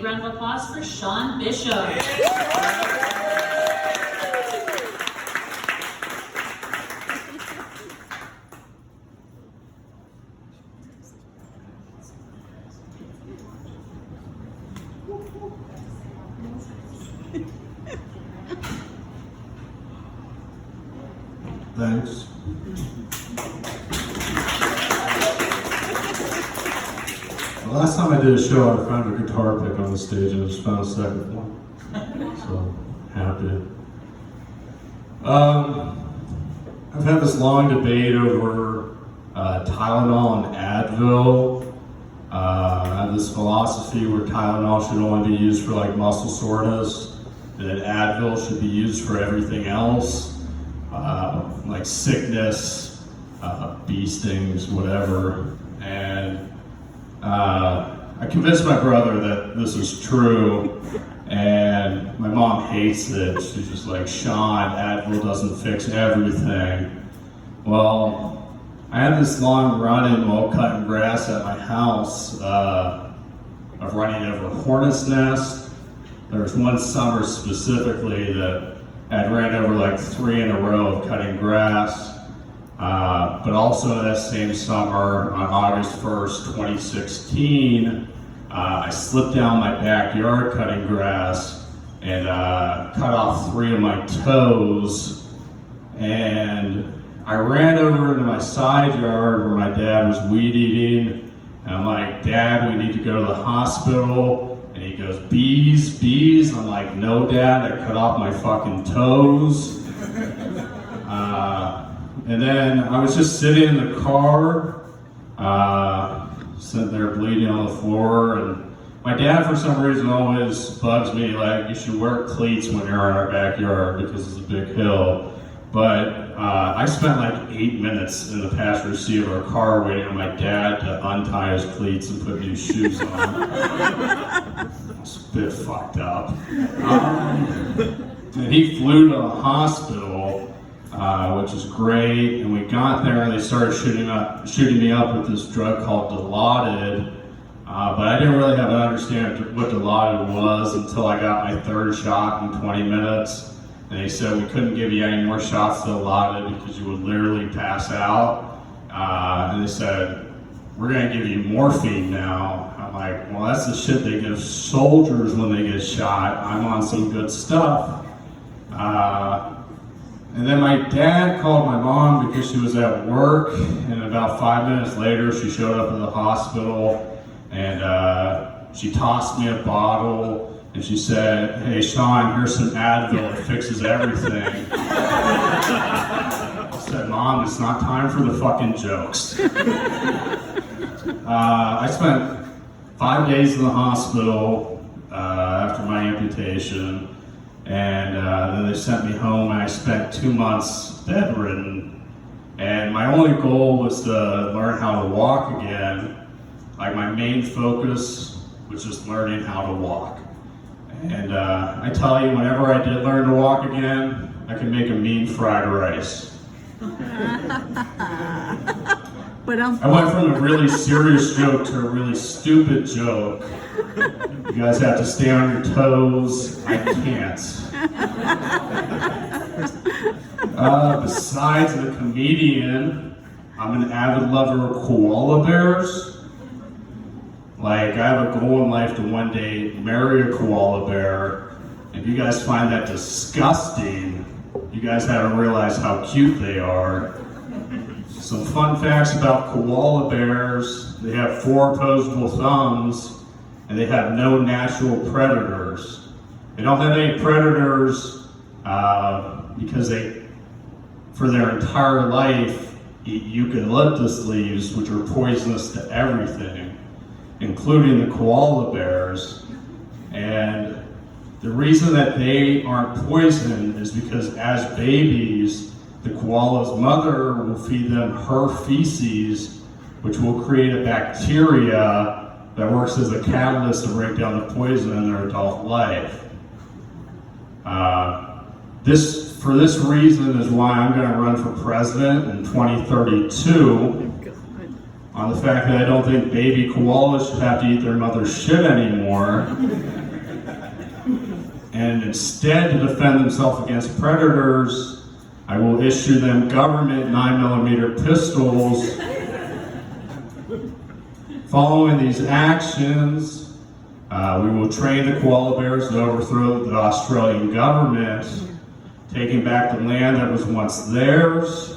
Round of applause for Sean Bishop. Thanks. The last time I did a show, I found a guitar pick on the stage and I just found a second one. So, happy. I've had this long debate over Tylenol and Advil. I have this philosophy where Tylenol should only be used for like muscle soreness, and that Advil should be used for everything else. Like sickness, bee stings, whatever. And I convinced my brother that this is true, and my mom hates it. She's just like, Sean, Advil doesn't fix everything. Well, I had this long run-in while cutting grass at my house of running over a hornet's nest. There was one summer specifically that I'd ran over like 3 in a row of cutting grass, but also that same summer, on August 1st, 2016, I slipped down my backyard cutting grass and cut off 3 of my toes, and I ran over into my side yard where my dad was weed eating, and I'm like, Dad, we need to go to the hospital. And he goes, bees? I'm like, no, Dad, I cut off my fucking toes. And then I was just sitting in the car, sitting there bleeding on the floor, and my dad, for some reason, always bugs me, like, you should wear cleats when you're in our backyard because it's a big hill. But I spent like 8 minutes in the passenger seat of our car waiting on my dad to untie his cleats and put new shoes on. It's a bit fucked up. And he flew to the hospital, which is great. And we got there and they started shooting me up with this drug called Dilaudid. But I didn't really have an understanding of what Dilaudid was until I got my 3rd shot in 20 minutes. And they said we couldn't give you any more shots to Dilaudid because you would literally pass out. And they said, we're gonna give you morphine now. I'm like, well, that's the shit they give soldiers when they get shot. I'm on some good stuff. And then my dad called my mom because she was at work, and about 5 minutes later, she showed up at the hospital, and she tossed me a bottle, and she said, hey, Sean, here's some Advil, it fixes everything. I said, Mom, it's not time for the fucking jokes. I spent 5 days in the hospital after my amputation, and then they sent me home, and I spent 2 months bedridden. And my only goal was to learn how to walk again. Like, my main focus was just learning how to walk. And I tell you, whenever I did learn to walk again, I could make a mean fried rice. I went from a really serious joke to a really stupid joke. You guys have to stay on your toes. I can't. Besides the comedian, I'm an avid lover of koala bears. Like, I have a goal in life to one day marry a koala bear. If you guys find that disgusting, you guys haven't realized how cute they are. Some fun facts about koala bears: they have 4 opposable thumbs, and they have no natural predators. They don't have any predators because they, for their entire life, eat eucalyptus leaves, which are poisonous to everything, including the koala bears. And the reason that they aren't poisoned is because as babies, the koala's mother will feed them her feces, which will create a bacteria that works as a catalyst to break down the poison in their adult life. For this reason is why I'm going to run for president in 2032. on the fact that I don't think baby koalas should have to eat their mother's shit anymore. And instead, to defend themselves against predators, I will issue them government 9mm pistols. Following these actions, we will train the koala bears to overthrow the Australian government, taking back the land that was once theirs.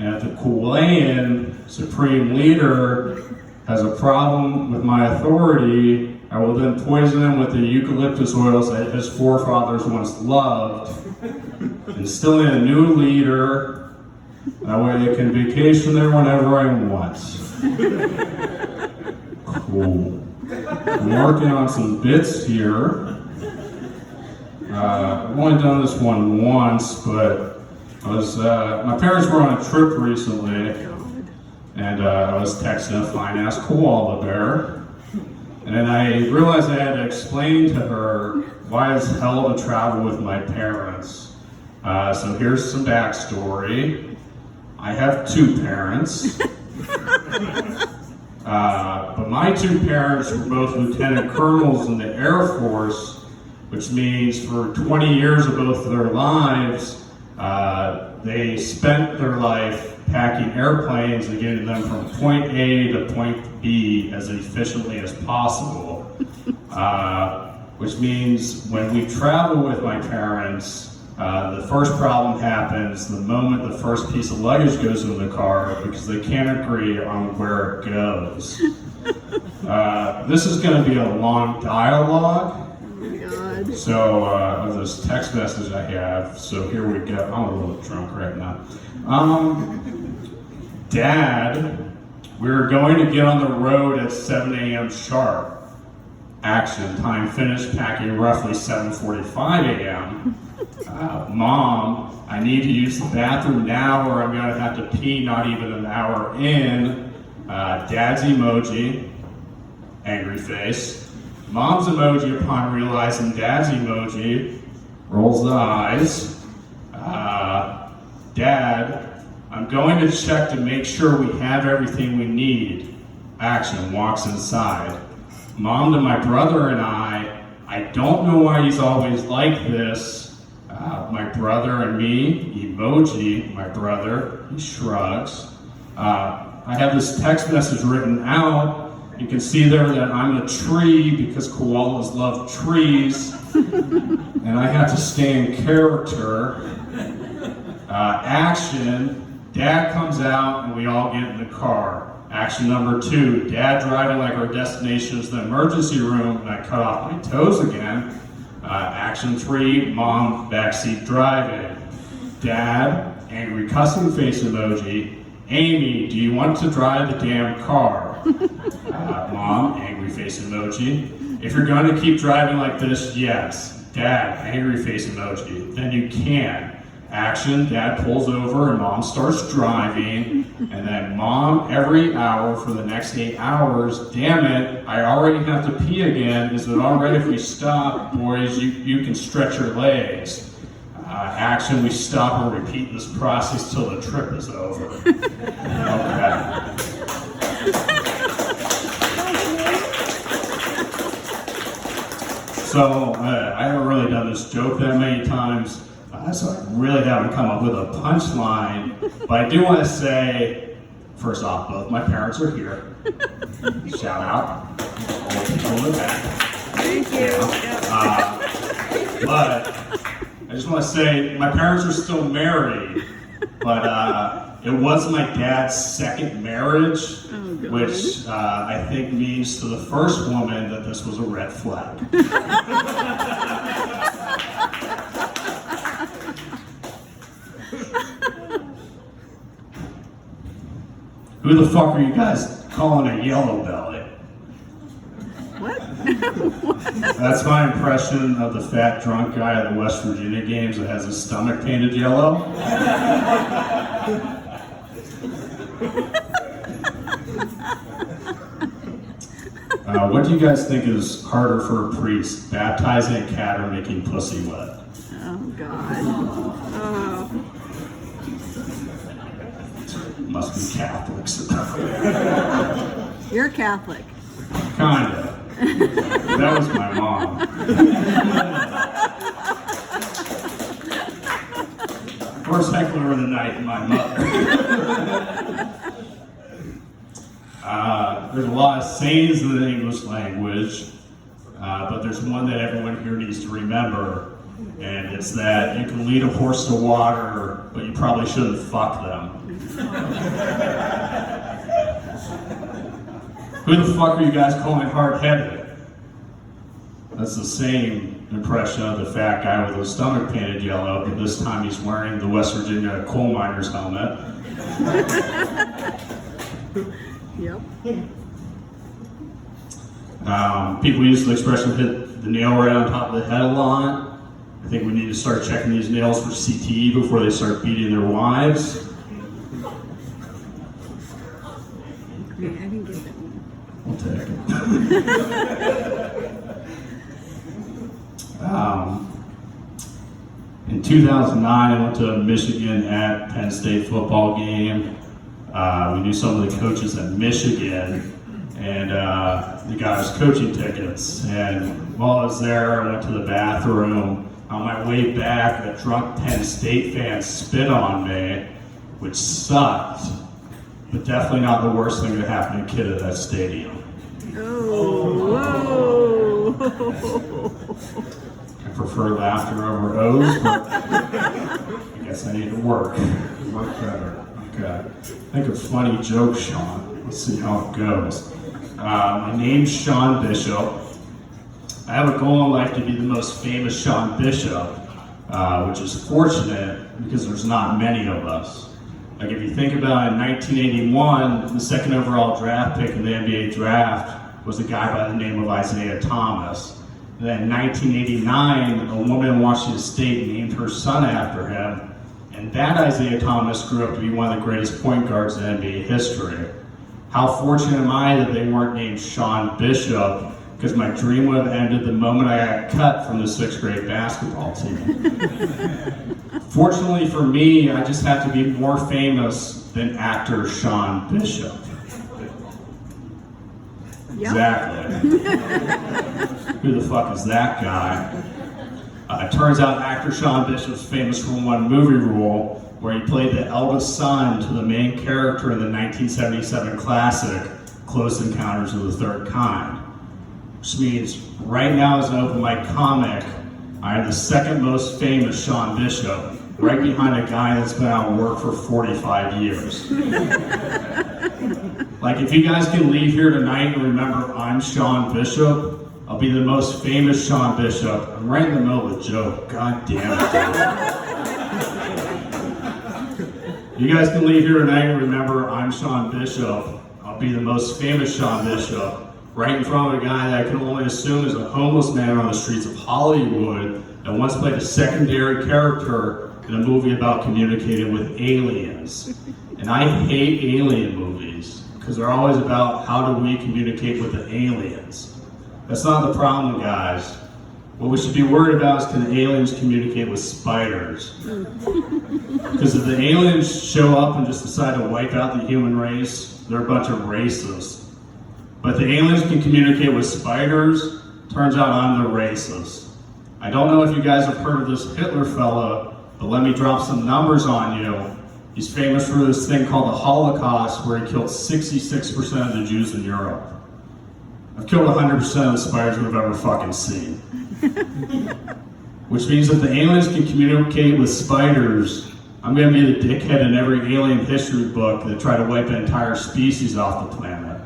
And if the Koalayan Supreme Leader has a problem with my authority, I will then poison him with the eucalyptus oils that his forefathers once loved, instilling a new leader. That way they can vacation there whenever I want. Cool. I'm working on some bits here. I've only done this one once, but my parents were on a trip recently, and I was texting a fine-ass koala bear, and then I realized I had to explain to her why it's hell to travel with my parents. So here's some backstory. I have two parents, but my two parents were both lieutenant colonels in the Air Force, which means for 20 years of both of their lives, they spent their life packing airplanes and getting them from point A to point B as efficiently as possible. Which means when we travel with my parents, the first problem happens the moment the first piece of luggage goes in the car because they can't agree on where it goes. This is going to be a long dialogue. So, of this text message I have, so here we go. I'm a little drunk right now. Dad, we're going to get on the road at 7 a.m. sharp. Action, time finished, packing roughly 7:45 a.m. Mom, I need to use the bathroom now or I'm going to have to pee not even an hour in. Dad's emoji, angry face. Mom's emoji upon realizing Dad's emoji, rolls the eyes. Dad, I'm going to check to make sure we have everything we need. Action, walks inside. Mom to my brother and I don't know why he's always like this. My brother and me, emoji, my brother, he shrugs. I have this text message written out. You can see there that I'm a tree because koalas love trees, and I have to stay in character. Action, Dad comes out and we all get in the car. Action number 2, Dad driving like our destination is the emergency room and I cut off my toes again. Action 3, Mom backseat driving. Dad, angry cussing face emoji. Amy, do you want to drive the damn car? Mom, angry face emoji. If you're going to keep driving like this, yes. Dad, angry face emoji. Then you can. Action, Dad pulls over and Mom starts driving. And then Mom, every hour for the next 8 hours. Damn it, I already have to pee again. Is it all right if we stop? Boys, you can stretch your legs. Action, we stop and repeat this process till the trip is over. Okay. So, I haven't really done this joke that many times, so I really haven't come up with a punchline, but I do want to say, first off, both my parents are here. Shout out. All the people in the back. Thank you. But I just want to say, my parents are still married, but it was my dad's second marriage, which I think means to the first woman that this was a red flag. Who the fuck are you guys calling a yellow belly? What? That's my impression of the fat drunk guy at the West Virginia games that has his stomach painted yellow. What do you guys think is harder for a priest, baptizing a cat or making pussy wet? Oh, God. Oh. Must be Catholics. You're Catholic. Kinda. That was my mom. First heckler of the night, my mother. There's a lot of sayings in the English language, but there's one that everyone here needs to remember, and it's that you can lead a horse to water, but you probably shouldn't fuck them. Who the fuck are you guys calling hard-headed? That's the same impression of the fat guy with his stomach painted yellow, but this time he's wearing the West Virginia coal miner's helmet. Yep. People use the expression hit the nail right on top of the head a lot. I think we need to start checking these nails for CTE before they start beating their wives. Yeah, I didn't get that one. I'll take it. In 2009, I went to a Michigan at Penn State football game. We knew some of the coaches at Michigan, and they got us coaching tickets. And while I was there, I went to the bathroom. On my way back, a drunk Penn State fan spit on me, which sucked, but definitely not the worst thing that happened to a kid at that stadium. Oh, whoa. I prefer laughter over O's, but I guess I need to work better. Okay. Think of funny jokes, Sean. Let's see how it goes. My name's Sean Bishop. I have a goal in life to be the most famous Sean Bishop, which is fortunate because there's not many of us. Like if you think about it, in 1981, the second overall draft pick in the NBA draft was a guy by the name of Isaiah Thomas. And then in 1989, a woman in Washington State named her son after him. And that Isaiah Thomas grew up to be one of the greatest point guards in NBA history. How fortunate am I that they weren't named Sean Bishop, because my dream would have ended the moment I got cut from the 6th grade basketball team. Fortunately for me, I just have to be more famous than actor Sean Bishop. Yep. Exactly. Who the fuck is that guy? It turns out actor Sean Bishop's famous for one movie role where he played the eldest son to the main character in the 1977 classic, Close Encounters of the Third Kind. Which means right now as an open mic comic, I am the second most famous Sean Bishop, right behind a guy that's been out of work for 45 years. Like if you guys can leave here tonight and remember I'm Sean Bishop, I'll be the most famous Sean Bishop. I'm right in the middle of a joke. God damn it. You guys can leave here tonight and remember I'm Sean Bishop. I'll be the most famous Sean Bishop. Right in front of a guy that I can only assume is a homeless man on the streets of Hollywood that once played a secondary character in a movie about communicating with aliens. And I hate alien movies because they're always about how do we communicate with the aliens. That's not the problem, guys. What we should be worried about is can the aliens communicate with spiders? Because if the aliens show up and just decide to wipe out the human race, they're a bunch of racists. But the aliens can communicate with spiders. Turns out I'm the racist. I don't know if you guys have heard of this Hitler fella, but let me drop some numbers on you. He's famous for this thing called the Holocaust, where he killed 66% of the Jews in Europe. I've killed 100% of the spiders we've ever fucking seen. Which means if the aliens can communicate with spiders, I'm gonna be the dickhead in every alien history book that try to wipe an entire species off the planet.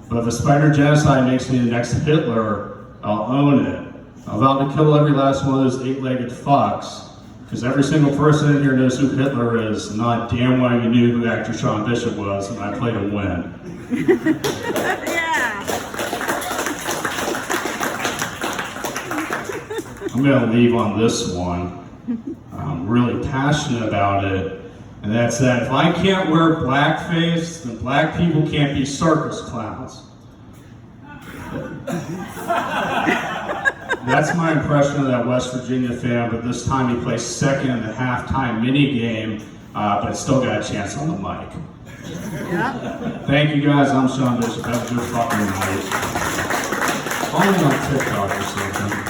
But if a spider genocide makes me the next Hitler, I'll own it. I'm about to kill every last one of those 8-legged fucks, because every single person in here knows who Hitler is, and not damn well you knew who actor Sean Bishop was, and I played to win. Yeah. I'm gonna leave on this one. I'm really passionate about it. And that's that if I can't wear blackface, then black people can't be circus clowns. That's my impression of that West Virginia fan, but this time he plays second in the halftime mini game but I still got a chance on the mic. Yeah. Thank you guys. I'm Sean Bishop. Have a good fucking night. Only on TikTok or something.